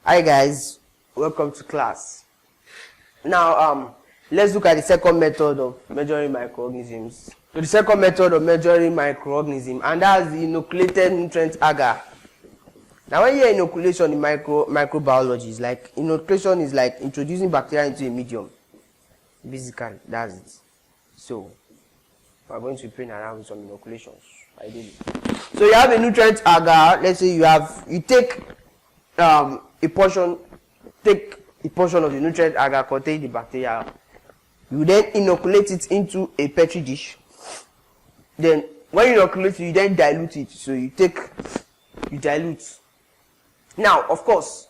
Hi guys, welcome to class. Now let's look at the second method of measuring microorganisms. So the second method of measuring microorganisms, and that's the inoculated nutrient agar. Now when you hear inoculation in microbiology, is like inoculation is like introducing bacteria into a medium. Basically, that's it. So we're going to be playing around with some inoculations, ideally. So you have a nutrient agar. Let's say you take a portion of the nutrient agar containing the bacteria. You then inoculate it into a petri dish. Then when you inoculate it, you then dilute it. So you dilute. Now, of course,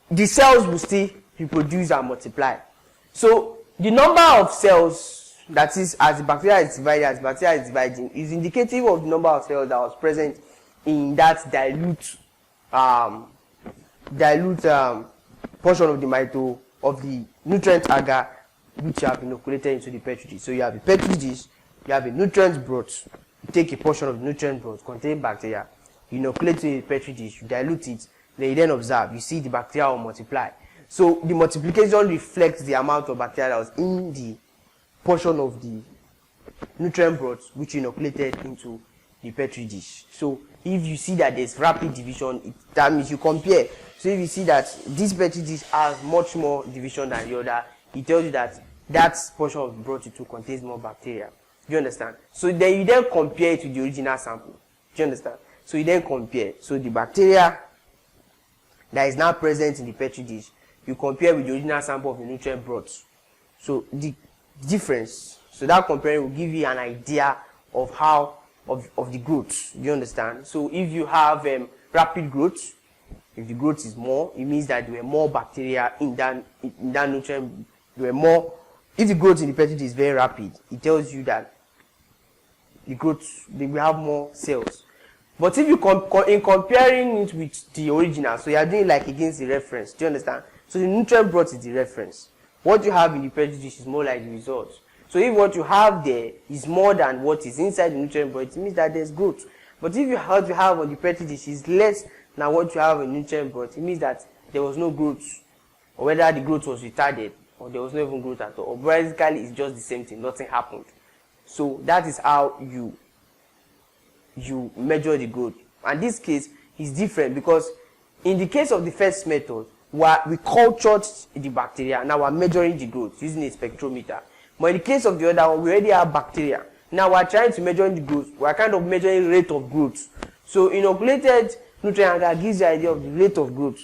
the cells will still reproduce and multiply. So the number of cells, that is, as the bacteria is dividing, is indicative of the number of cells that was present in that dilute portion of the nutrient agar which you have inoculated into the petri dish. So you have a petri dish, you have a nutrient broth. You take a portion of the nutrient broth containing bacteria, you inoculate it in a petri dish, you dilute it, then you then observe. You see the bacteria will multiply. So the multiplication reflects the amount of bacteria that was in the portion of the nutrient broth which you inoculated into the petri dish. So if you see that there's rapid division, that means you compare. So if you see that this petri dish has much more division than the other, it tells you that that portion of the broth you took contains more bacteria. Do you understand? So then you then compare it with the original sample. Do you understand? So you then compare. So the bacteria that is now present in the petri dish, you compare with the original sample of the nutrient broth. So the difference, so that comparing will give you an idea of how of the growth. Do you understand? So if you have rapid growth, if the growth is more, it means that there were more bacteria in that nutrient. There were more. If the growth in the petri dish is very rapid, it tells you that the growth, they will have more cells. But if you in comparing it with the original, so you are doing like against the reference. Do you understand? So the nutrient broth is the reference. What you have in the petri dish is more like the result. So if what you have there is more than what is inside the nutrient broth, it means that there's growth. But if what you have on the petri dish is less than what you have in nutrient broth, it means that there was no growth, or whether the growth was retarded, or there was no even growth at all. Or basically, it's just the same thing. Nothing happened. So that is how you measure the growth. And this case is different because in the case of the first method, we cultured the bacteria. Now we're measuring the growth using a spectrometer. But in the case of the other one, we already have bacteria. Now we're trying to measure the growth. We're kind of measuring rate of growth. So inoculated nutrient agar gives you the idea of the rate of growth.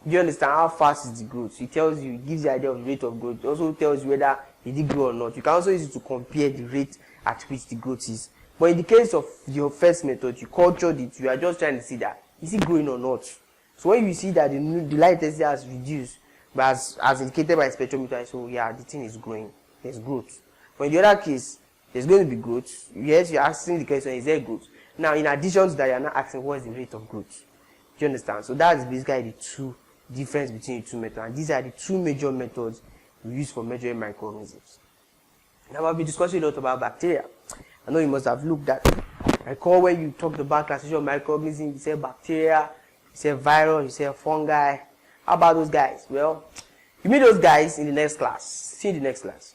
Do you understand how fast is the growth? It tells you, it gives you the idea of the rate of growth. It also tells you whether it did grow or not. You can also use it to compare the rate at which the growth is. But in the case of your first method, you cultured it. You are just trying to see that is it growing or not. So when you see that the light intensity has reduced, but as indicated by spectrometer, so yeah, the thing is growing. There's growth. But in the other case, there's going to be growth. Yes, you're asking the question, is there growth? Now, in addition to that, you're not asking what is the rate of growth. Do you understand? So that's basically the two difference between the two methods. And these are the two major methods we use for measuring microorganisms. Now, I'll be discussing a lot about bacteria. I know you must have looked at. I recall when you talked about classification of microorganisms, you said bacteria, you said virus, you said fungi. How about those guys? Well, you meet those guys in the next class. See you in the next class.